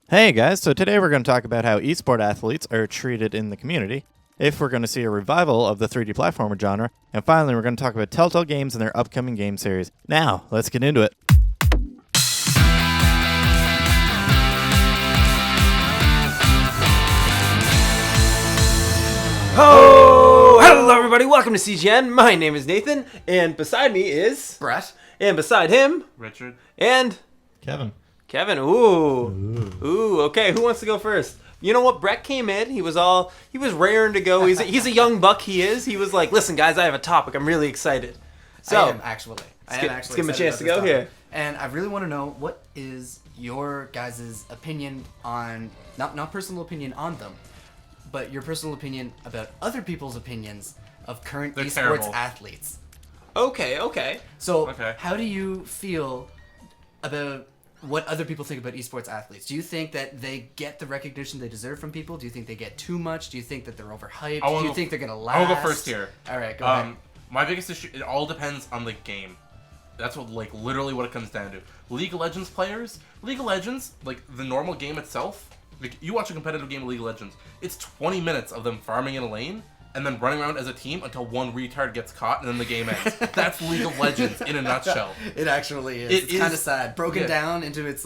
Hey guys, so today we're going to talk about how eSport athletes are treated in the community, if we're going to see a revival of the 3D platformer genre, and finally we're going to talk about Telltale Games and their upcoming game series. Now, let's get into it. Oh, hello everybody, welcome to CGN. My name is Nathan, and beside me is Brett. And beside him, Richard. And Kevin. Ooh, okay, who wants to go first? You know what, Brett came in, he was raring to go. He's a young buck, he was like, listen guys, I have a topic, I'm really excited. So, I am actually let's give him a chance to go here. And I really want to know, what is your guys' opinion on, not personal opinion on them, but your personal opinion about other people's opinions of current They're esports terrible. athletes. Okay. So, Okay. how do you feel about what other people think about esports athletes? Do you think that they get the recognition they deserve from people? Do you think they get too much? Do you think that they're overhyped? Do you think they're going to last? I'll go first here. All right, go ahead. My biggest issue, it all depends on the game. That's what, literally what it comes down to. League of Legends players, League of Legends, the normal game itself, you watch a competitive game of League of Legends, it's 20 minutes of them farming in a lane, and then running around as a team until one retard gets caught, and then the game ends. That's League of Legends in a nutshell. It actually is. It's kind of sad. Broken yeah. down into its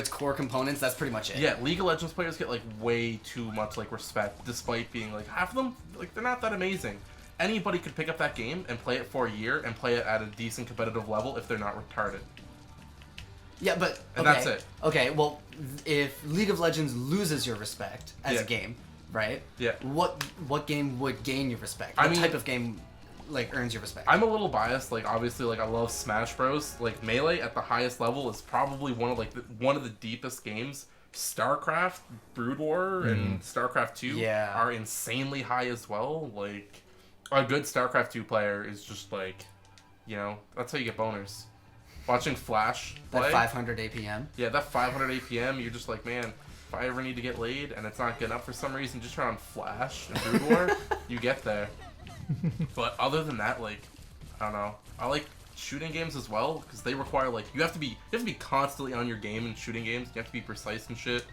core components. That's pretty much it. Yeah, League of Legends players get way too much respect, despite being half of them they're not that amazing. Anybody could pick up that game and play it for a year and play it at a decent competitive level if they're not retarded. Yeah, but And that's it. Okay, well, if League of Legends loses your respect as Yeah. a game, right? Yeah. What game would gain your respect? I What mean- type of game earns your respect? I'm a little biased. Obviously, I love Smash Bros. Melee at the highest level is probably one of the deepest games. StarCraft, Brood War, and StarCraft 2 Yeah. are insanely high as well. A good StarCraft 2 player is just that's how you get boners. Watching Flash play. That 500 APM. Yeah, that 500 APM, you're just man, if I ever need to get laid and it's not good enough for some reason, just turn on Flash and Brood War, you get there. But other than that, I don't know. I like shooting games as well because they require you have to be constantly on your game in shooting games. You have to be precise and shit,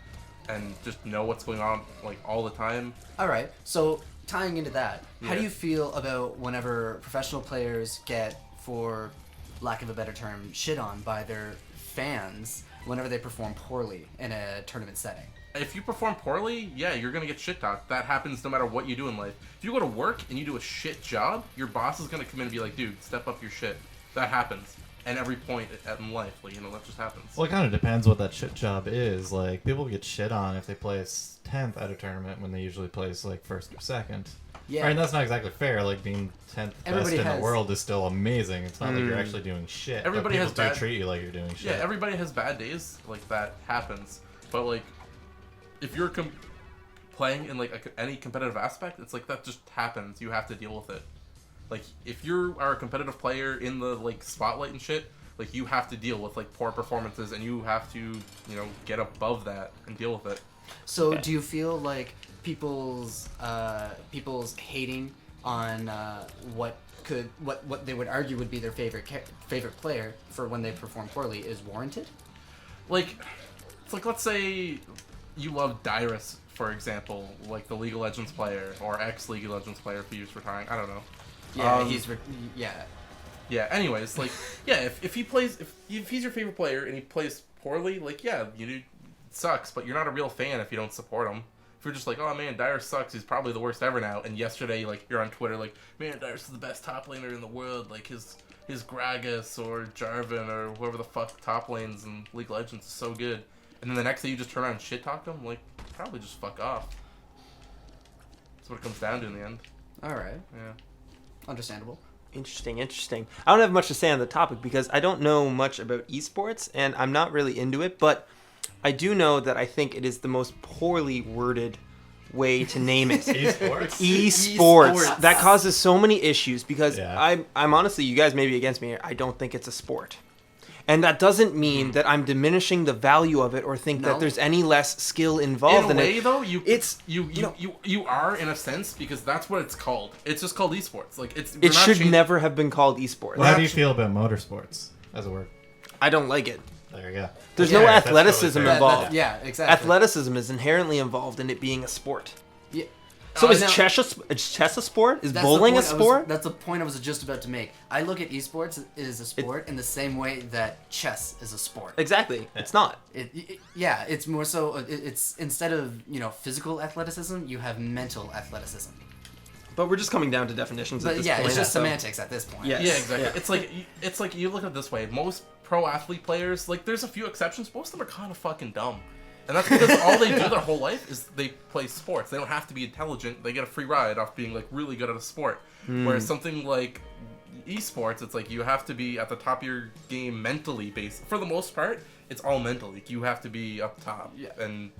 and just know what's going on all the time. All right. So tying into that, how Yeah. do you feel about whenever professional players get, for lack of a better term, shit on by their fans whenever they perform poorly in a tournament setting? If you perform poorly, yeah, you're gonna get shit talked. That happens no matter what you do in life. If you go to work and you do a shit job, your boss is gonna come in and be like, dude, step up your shit. That happens. And every point in life, that just happens. Well, it kind of depends what that shit job is. People get shit on if they place 10th at a tournament when they usually place first or second. Yeah. Right, and that's not exactly fair. Being 10th best in the world is still amazing. It's not like you're actually doing shit. Everybody but has people do bad- treat you like you're doing shit. Yeah, everybody has bad days. That happens. But if you're playing in any competitive aspect, it's that just happens. You have to deal with it. If you are a competitive player in the spotlight and shit, you have to deal with poor performances, and you have to get above that and deal with it. So do you feel people's hating on what they would argue would be their favorite player for when they perform poorly is warranted? It's let's say you love Dyrus, for example, the League of Legends player, or ex-League of Legends player if he's retiring. I don't know. Yeah, Yeah, anyways, if he plays, if he's your favorite player and he plays poorly, it sucks, but you're not a real fan if you don't support him. If you're just oh man, Dyrus sucks, he's probably the worst ever now, and yesterday, you're on Twitter, man, Dyrus is the best top laner in the world, his Gragas or Jarvan or whoever the fuck top lanes in League of Legends is so good, and then the next day you just turn around and shit talk him, probably just fuck off. That's what it comes down to in the end. Alright. Yeah. Understandable. Interesting. I don't have much to say on the topic because I don't know much about esports and I'm not really into it, but I do know that I think it is the most poorly worded way to name it. eSports? eSports. That causes so many issues because Yeah. I'm honestly, you guys may be against me, I don't think it's a sport. And that doesn't mean that I'm diminishing the value of it or think that there's any less skill involved in it. In a way, though, you know, are in a sense because that's what it's called. It's just called esports. It should never have been called esports. Well, how do you feel about motorsports as a word? I don't like it. There you go. There's Yeah, no that's totally athleticism fair. involved. Yeah, exactly. Athleticism is inherently involved in it being a sport. Yeah. So is now- chess a sport? Is That's the bowling a point sport? that's the point I was just about to make. I look at esports as a sport in the same way that chess is a sport. Exactly. It's not. Yeah, it's more so. It's instead of physical athleticism, you have mental athleticism. But we're just coming down to definitions at But this yeah, point. it's just so- semantics at this point. Yeah. Yeah, exactly. Yeah. It's like you look at it this way. Most pro athlete players, like there's a few exceptions. Most of them are kind of fucking dumb, and that's because all they do their whole life is they play sports. They don't have to be intelligent. They get a free ride off being like really good at a sport. Whereas something like eSports, it's like you have to be at the top of your game mentally based. For the most part, it's all mental. Like you have to be up top. Yeah. And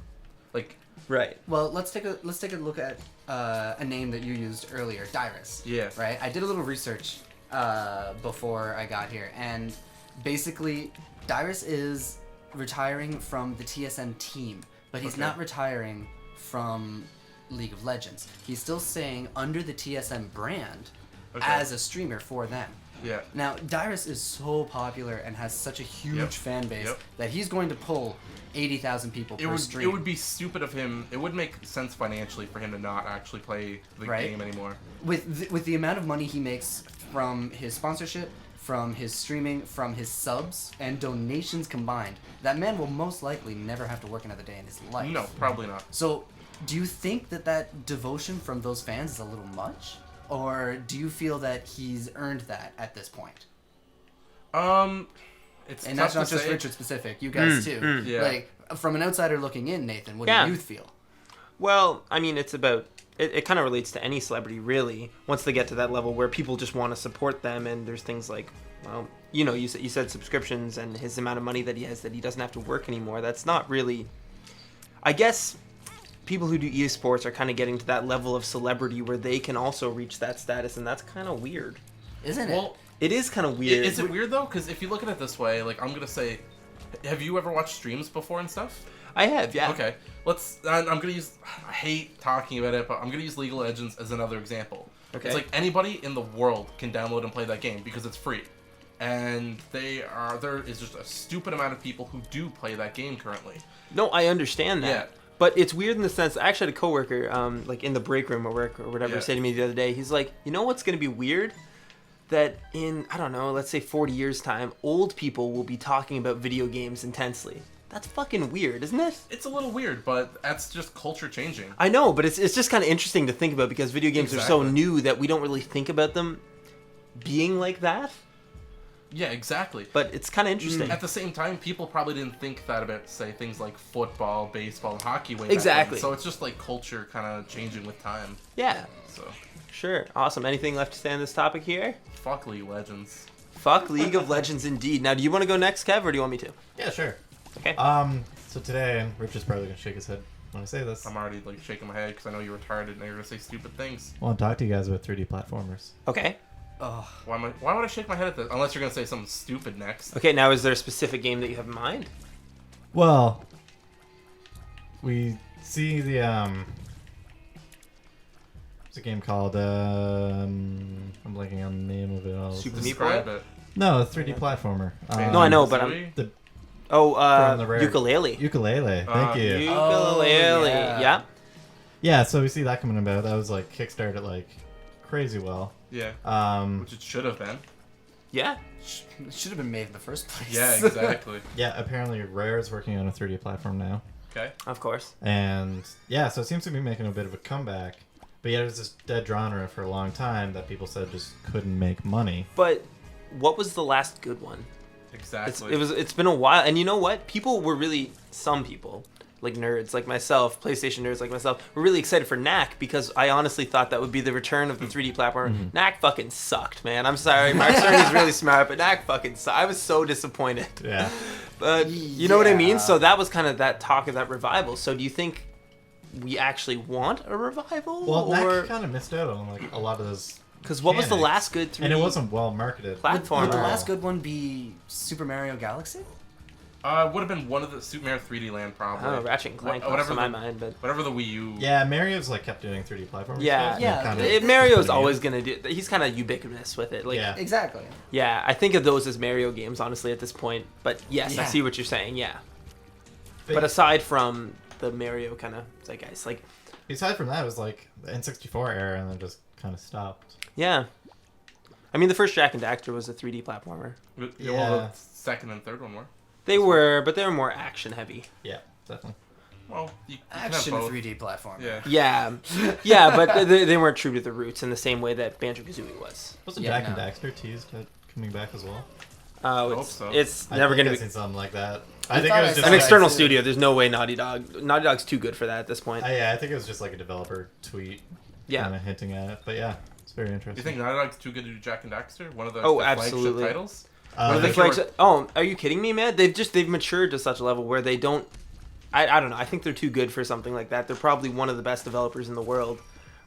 like Right. Well, let's take a look at a name that you used earlier, Dyrus. Yeah. Right. I did a little research before I got here, and basically, Dyrus is retiring from the TSM team, but he's Okay. not retiring from League of Legends. He's still staying under the TSM brand Okay. as a streamer for them. yeah. Now, Dyrus is so popular and has such a huge Yep. fan base Yep. that he's going to pull 80,000 people per stream. It would be stupid of him. It would make sense financially for him to not actually play the Right. game anymore. with the amount of money he makes from his sponsorship, from his streaming, from his subs and donations combined, that man will most likely never have to work another day in his life. No, probably not. So, do you think that devotion from those fans is a little much, or do you feel that he's earned that at this point? It's And tough that's not to just say. Richard specific. You guys too. Yeah. Like from an outsider looking in, Nathan, what Yeah. do you feel? Well, I mean, it's about it kind of relates to any celebrity, really. Once they get to that level where people just want to support them, and there's things like, well, you said subscriptions and his amount of money that he has that he doesn't have to work anymore. That's not really. I guess people who do eSports are kind of getting to that level of celebrity where they can also reach that status, and that's kind of weird. Isn't it? Well, It is kind of weird. is it weird though? Because if you look at it this way, like I'm gonna say, have you ever watched streams before and stuff? I have, yeah. Okay, I'm gonna use. I hate talking about it, but I'm gonna use League of Legends as another example. Okay. It's like anybody in the world can download and play that game because it's free, and there is just a stupid amount of people who do play that game currently. No, I understand that. Yeah. But it's weird in the sense. I actually had a coworker, like in the break room at work or whatever, Yeah. say to me the other day. He's like, you know what's going to be weird? That in, I don't know, let's say 40 years' time, old people will be talking about video games intensely. That's fucking weird, isn't it? It's a little weird, but that's just culture changing. I know, but it's just kind of interesting to think about because video games are so Exactly. new that we don't really think about them being like that. Yeah, exactly. But it's kind of interesting. At the same time, people probably didn't think that about, say, things like football, baseball, and hockey way back Exactly. then. So it's just like culture kind of changing with time. Yeah, So, sure. Awesome. Anything left to say on this topic here? fuck League of Legends. Fuck League of Legends indeed. Now, do you want to go next, Kev, or do you want me to? Yeah, sure. Okay. So today, Rich is probably gonna shake his head when I say this. I'm already like shaking my head because I know you're retarded and you're gonna say stupid things. I want to talk to you guys about 3D platformers. Okay. Ugh. Why would I shake my head at this? Unless you're gonna say something stupid next. Okay, now is there a specific game that you have in mind? Well, we see the it's a game called I'm blanking on the name of it all. Super It's- Meat Describe Boy? it. No, a 3D platformer. No, I know, but Zoe? The Oh, From the rare- ukulele. ukulele. Thank you. Ukulele. yeah. Yeah. Yeah, so we see that coming about. That was like kickstarted like crazy well. Yeah. Which it should have been. Yeah. It should have been made in the first place. Yeah, exactly. Yeah, apparently Rare is working on a 3D platform now. Okay. Of course. And yeah, so it seems to be making a bit of a comeback. But yet it was this dead genre for a long time that people said just couldn't make money. But what was the last good one? Exactly. It's been a while, and you know what? Some people, like nerds like myself, PlayStation nerds like myself, were really excited for Knack because I honestly thought that would be the return of the 3D platform. Knack fucking sucked, man. I'm sorry. Mark Cerny's really smart, but Knack fucking sucked. I was so disappointed. Yeah. But you know what I mean? Yeah. So that was kind of that talk of that revival. So do you think we actually want a revival? Well, or that kind of missed out on like a lot of those. because what was the mechanics. last good 3D And it wasn't well marketed. platform? Would the Wow. last good one be Super Mario Galaxy? Would have been one of the Super Mario 3D Land probably. Oh, Ratchet and Clank Whatever pops to my the- mind, but Whatever the Wii U. Yeah, Mario's like kept doing 3D platformers. yeah, Yeah, Mario's always gonna do. He's kind of ubiquitous with it. Like, Yeah. Exactly. yeah, I think of those as Mario games, honestly, at this point. But yes, I Yeah. see what you're saying. Yeah, But but aside from the Mario kind of zeitgeist, like, aside from that, it was like the N64 era, and then just kind of stopped. yeah. I mean, the first Jak and Daxter was a 3D platformer. Yeah. Yeah. Well, the second and third one were. They were, but they were more action heavy. Yeah, definitely. Well, you can Action have both. 3D platform. Yeah. Yeah, but they weren't true to the roots in the same way that Banjo-Kazooie was. Wasn't Yeah, Jak and no. Daxter teased at coming back as well? Oh, hope so. it's I never think going I've to be seen something like that. I I think thought it was I just saw an like, external too. studio. There's no way Naughty Dog's too good for that at this point. I think it was just like a developer tweet, kind Yeah. of hinting at it. But yeah, it's very Do interesting. you think Naughty Dog's too good to do Jak and Daxter? One of the, Oh, the absolutely. flagship titles? One of the think they were- flags. Oh, are you kidding me, man? They've matured to such a level where they don't. I don't know. I think they're too good for something like that. They're probably one of the best developers in the world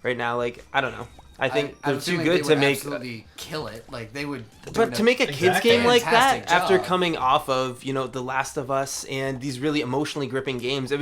right now. Like, I don't know. I think I they're have a too feeling good they to would make. absolutely kill it. Like they would. But to make a kids Exactly. game like that Fantastic after job. coming off of The Last of Us and these really emotionally gripping games,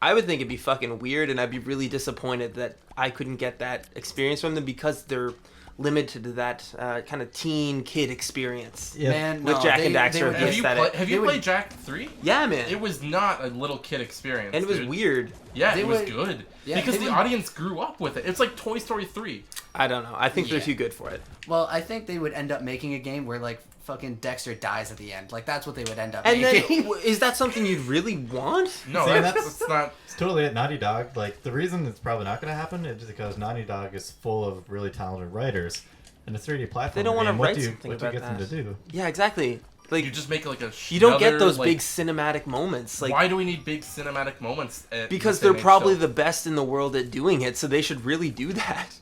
I would think it'd be fucking weird, and I'd be really disappointed that I couldn't get that experience from them because they're limited to that kind of teen kid experience. Yeah. Man, With no, Jak they- and Daxter they would- the Have you, aesthetic. have They you would- played Jak 3? Yeah, man. It was not a little kid experience. And it was dude. weird. Yeah, They it was would- good. yeah, because they the would- audience grew up with it. It's like Toy Story 3. I don't know. I think they're Yeah. too good for it. Well, I think they would end up making a game where like fucking Dexter dies at the end. Like that's what they would end up And then, making. is that something you'd really want? No, See, that's not. It's totally at Naughty Dog. Like, the reason it's probably not going to happen is because Naughty Dog is full of really talented writers. And a 3D platform. They don't wanna game, what write do you, something what do you about get them that. to do? Yeah, exactly. Like You just make like a. you don't get another, those like, big cinematic moments. Like why do we need big cinematic moments? because they're probably the best in the world at doing it, so they should really do that.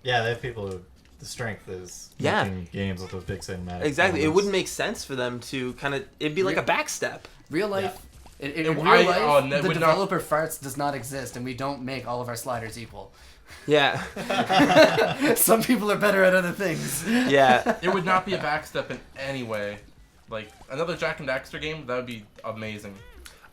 Yeah, they have people who. The strength is Yeah. making games with those big cinematic. Exactly. It elements. wouldn't make sense for them to kind of. It'd be like a backstep. Real life. In real I- life, oh, no, the would not- developer farts does not exist, and we don't make all of our sliders equal. Yeah. Some people are better at other things. Yeah. It would not be a backstep in any way. Like another Jak and Daxter game, that would be amazing.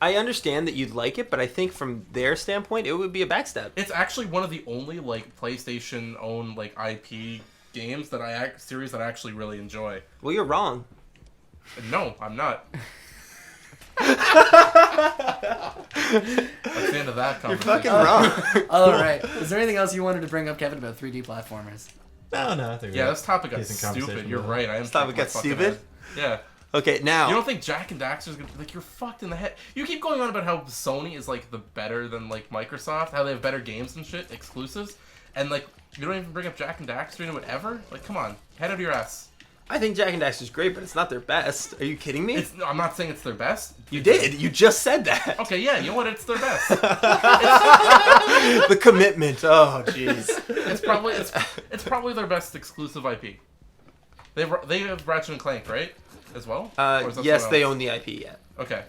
I understand that you'd like it, but I think from their standpoint, it would be a backstep. It's actually one of the only like PlayStation owned like IP games that series that I actually really enjoy. Well, you're wrong. No, I'm not. That's the end of that You're conversation. fucking wrong. All right. Is there anything else you wanted to bring up, Kevin, about 3D platformers? No, I think Yeah, we're this topic got decent conversation stupid. You're about it. right. I am. This topic shaking my got fucking stupid? head. Yeah. Okay, now. You don't think Jak and Daxter's gonna like you're fucked in the head? You keep going on about how Sony is like the better than like Microsoft, how they have better games and shit, exclusives, and like you don't even bring up Jak and Daxter into it ever? Like, come on, head out of your ass. I think Jak and Daxter's great, but it's not their best. Are you kidding me? I'm not saying it's their best. You did. You just said that. Okay, yeah, you know what? It's their best. The commitment. Oh, jeez. It's probably their best exclusive IP. They have Ratchet and Clank, right? As well. Or is that Yes, someone they else? own the IP. Yeah. Okay.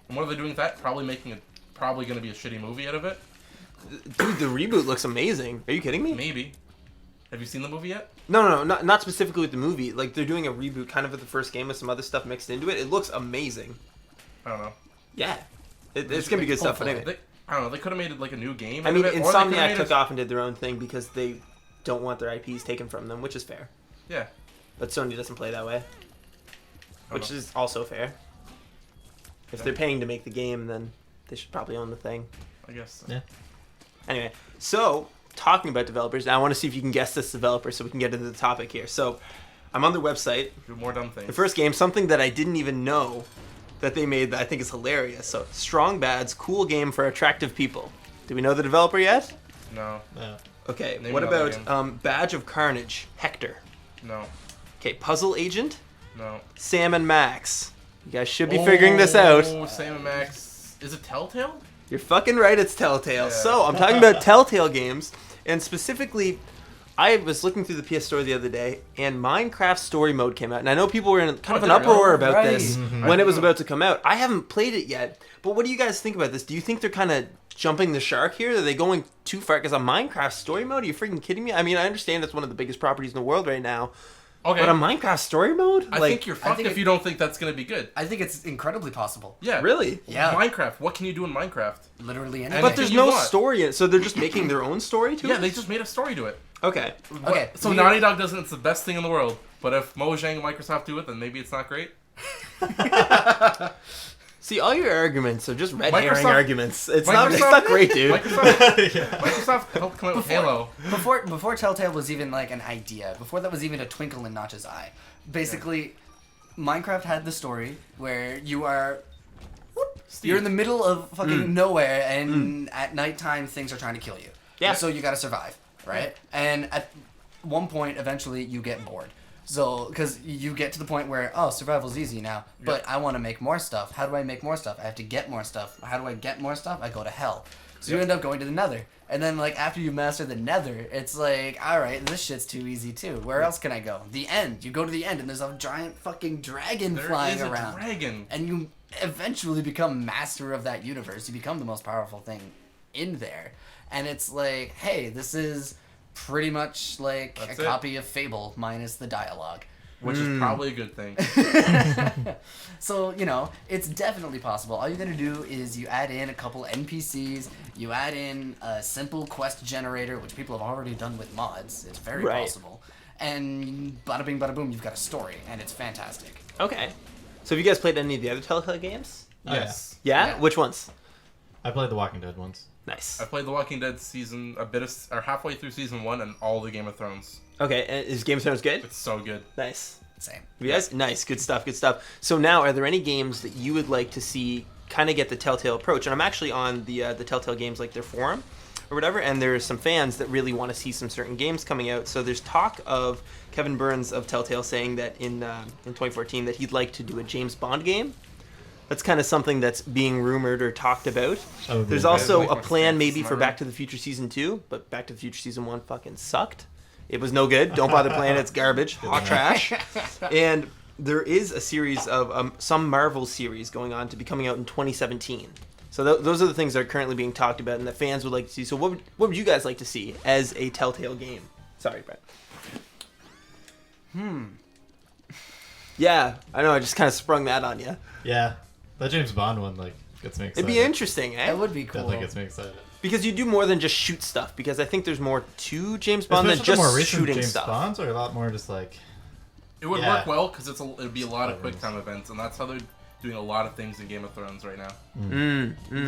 And what are they doing with that? Probably going to be a shitty movie out of it. Dude, the reboot looks amazing. Are you kidding me? Maybe. Have you seen the movie yet? No, not specifically with the movie. Like, they're doing a reboot kind of of the first game with some other stuff mixed into it. It looks amazing. I don't know. Yeah. It's going to be good stuff. But Hopefully. anyway. I don't know. They could have made it like a new game. I out mean, of it, or they could've Insomniac made took it- off and did their own thing because they don't want their IPs taken from them, which is fair. Yeah. But Sony doesn't play that way, which know. is also fair. If they're paying to make the game, then they should probably own the thing. I guess. So. Yeah. Anyway, so talking about developers, now I want to see if you can guess this developer so we can get into the topic here. So I'm on their website. Do more dumb things. The first game, something that I didn't even know that they made that I think is hilarious. So Strong Bad's cool game for attractive people. Do we know the developer yet? No. No. Okay, Name what another about Badge of Carnage, Hector? No. Okay, Puzzle Agent, No. Sam and Max. You guys should be figuring this out. Oh, Sam and Max. Is it Telltale? You're fucking right, it's Telltale. Yeah. So, I'm talking about Telltale Games, and specifically, I was looking through the PS Store the other day, and Minecraft Story Mode came out. And I know people were in kind of an there we go. uproar about Right. this Mm-hmm. when it was about to come out. I haven't played it yet, but what do you guys think about this? Do you think they're kind of jumping the shark here? Are they going too far? Because on Minecraft Story Mode, are you freaking kidding me? I mean, I understand it's one of the biggest properties in the world right now, Okay. But a Minecraft story mode? I think you're fucked think if you don't think that's gonna be good. I think it's incredibly possible. Yeah. Really? Yeah. Minecraft. What can you do in Minecraft? Literally And anything. But there's you no want. story in it, so they're just making their own story to Yeah, it? they just made a story to it. Okay. Okay. So we- Naughty Dog doesn't. It's the best thing in the world. But if Mojang and Microsoft do it, then maybe it's not great. See, all your arguments are just red herring Microsoft- arguments. It's not great, dude. Microsoft helped come out with Halo. Before Telltale was even like an idea, before that was even a twinkle in Notch's eye, basically, Minecraft had the story where you are, you're in the middle of fucking nowhere, and at nighttime things are trying to kill you. Yeah. So you gotta survive, right? And at one point, eventually, you get bored. So, because you get to the point where, oh, survival's easy now, but I want to make more stuff. How do I make more stuff? I have to get more stuff. How do I get more stuff? I go to hell. So you end up going to the nether. And then, like, after you master the nether, it's like, alright, this shit's too easy, too. Where else can I go? The end. You go to the end, and there's a giant fucking dragon flying There is around. a dragon. And you eventually become master of that universe. You become the most powerful thing in there. And it's like, hey, this is pretty much like That's a it. copy of Fable minus the dialogue. Which is probably a good thing. So, you know, it's definitely possible. All you gotta do is you add in a couple NPCs, you add in a simple quest generator, which people have already done with mods. It's very Right. possible. And bada bing, bada boom, you've got a story, and it's fantastic. Okay. So have you guys played any of the other Telltale games? Yes. Yeah? Yeah. Which ones? I played The Walking Dead once. Nice. I played The Walking Dead or halfway through season 1 and all the Game of Thrones. Okay, and is Game of Thrones good? It's so good. Nice. Same. You guys? Nice. Good stuff. Good stuff. So now, are there any games that you would like to see kind of get the Telltale approach? And I'm actually on the Telltale Games, like their forum or whatever, and there's some fans that really want to see some certain games coming out. So there's talk of Kevin Burns of Telltale saying that in 2014 that he'd like to do a James Bond game. That's kind of something that's being rumored or talked about. That would be There's great. also Wait a for plan Francis maybe in my for room. Back to the Future Season 2, but Back to the Future Season 1 fucking sucked. It was no good. Don't bother playing it. It's garbage. Hot trash. And there is a series of some Marvel series going on to be coming out in 2017. So those are the things that are currently being talked about and that fans would like to see. So what would you guys like to see as a Telltale game? Sorry, Brett. Yeah, I know. I just kind of sprung that on you. Yeah, that James Bond one like gets me excited. It'd be interesting, eh? That would be cool. Definitely gets me excited. Because you do more than just shoot stuff. Because I think there's more to James Bond Especially than the just more recent shooting James stuff. Bonds are a lot more just like It would Yeah. work well because it'd be a lot of Spoilers. quick time events, and that's how they're doing a lot of things in Game of Thrones right now.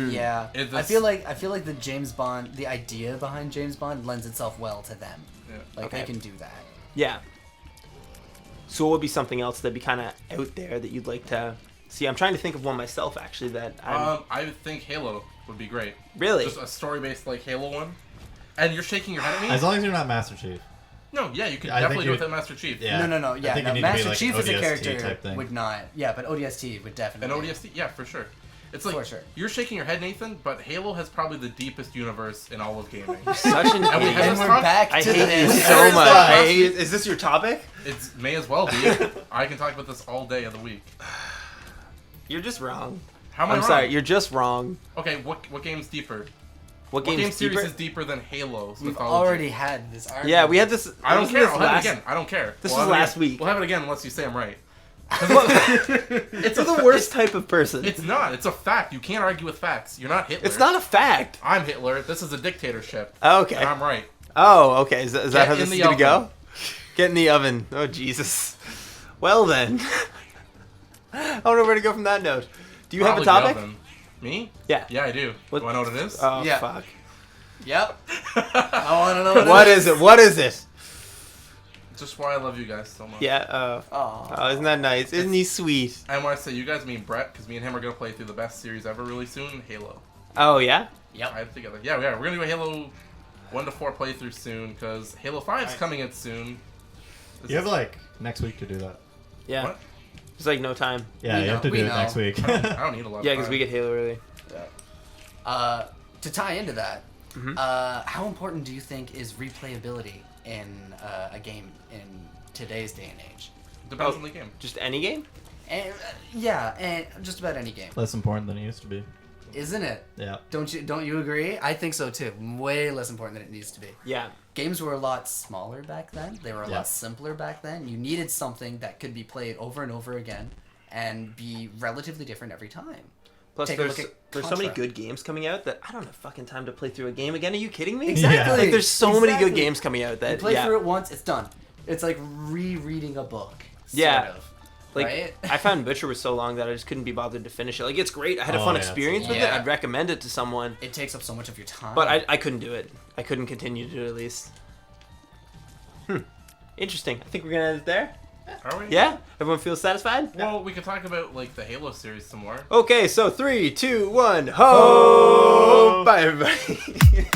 Yeah, It- I feel like the James Bond, the idea behind James Bond lends itself well to them. Yeah. Like Okay. they can do that. Yeah. So what would be something else that'd be kind of out there that you'd like to see? I'm trying to think of one myself, actually, that I would think Halo would be great. really... Just a story-based like Halo one. And you're shaking your head at me? as long as you're not Master Chief. No, yeah, you could I definitely think do it with Master Chief. Yeah. No. I Yeah, think no, you need to be Master like Chief an as a ODST character type thing. would not. Yeah, but ODST would An definitely. ODST, yeah, for sure. It's like For sure. you're shaking your head, Nathan, but Halo has probably the deepest universe in all of gaming. Such an And we idiot. had And this we're back I to hate you this. so much. Last I hate, week- is this your topic? It's may as well be. I can talk about this all day of the week. You're just wrong. How am I I'm wrong? sorry, you're just wrong. Okay, what game's deeper? What What game game's series deeper? is deeper than Halo's We've mythology? already had this argument. Yeah, we had this. I don't wasn't care. this I'll have last- it again. I don't care. This We'll was have it last again. week. We'll have it again unless you say I'm right. It's the worst type of person. It's not. It's a fact. You can't argue with facts. You're not Hitler. It's not a fact. I'm Hitler. This is a dictatorship. Okay. And I'm right. Oh, okay. Is that Get how in this is the gonna go? oven. Get in the oven. Oh Jesus. Well then. I don't know where to go from that note. Do you have a Probably topic? Delvin. Me? Yeah. Yeah, I do. What- Do I know what it is? Oh Yeah. fuck. Yep. I want to know What is it? What is it? Just why I love you guys so much. Yeah. Oh. Oh, isn't that nice? Isn't he sweet? And when I say you guys, I mean Brett, because me and him are going to play through the best series ever really soon, Halo. Oh yeah. Yep. I together. Yeah, we're going to do a Halo 1 to 4 playthrough soon, because Halo 5's coming in soon. This You have is- like next week to do that. Yeah. What? There's like no time. Yeah, We you have to know, do we it know. next week. I don't need a lot Yeah, of because time. we get Halo early. To tie into that, Mhm. how important do you think is replayability in a game in today's day and age? Depends on the game. Just any game? And, yeah, and just about any game. Less important than it used to be. Isn't it? Yeah. Don't you agree? I think so too. Way less important than it needs to be. Yeah. Games were a lot smaller back then. They were a Yeah. lot simpler back then. You needed something that could be played over and over again and be relatively different every time. Plus, Take a look there's at so many Contra. good games coming out that I don't have fucking time to play through a game again. Are you kidding me? Exactly. Like, there's so many Exactly. good games coming out that You play yeah. through it once, it's done. It's like rereading a book. Yeah. Sort of, Like, right? I found Butcher was so long that I just couldn't be bothered to finish it. Like, it's great. I had a Oh, fun yeah, it's experience with it. yeah. I'd recommend it to someone. It takes up so much of your time. But I couldn't do it. I couldn't continue to do it at least. Interesting. I think we're going to end it there. Are we? Yeah? Everyone feels satisfied? Well, we could talk about like the Halo series some more. Okay, so 3, 2, 1. Ho! Bye, everybody.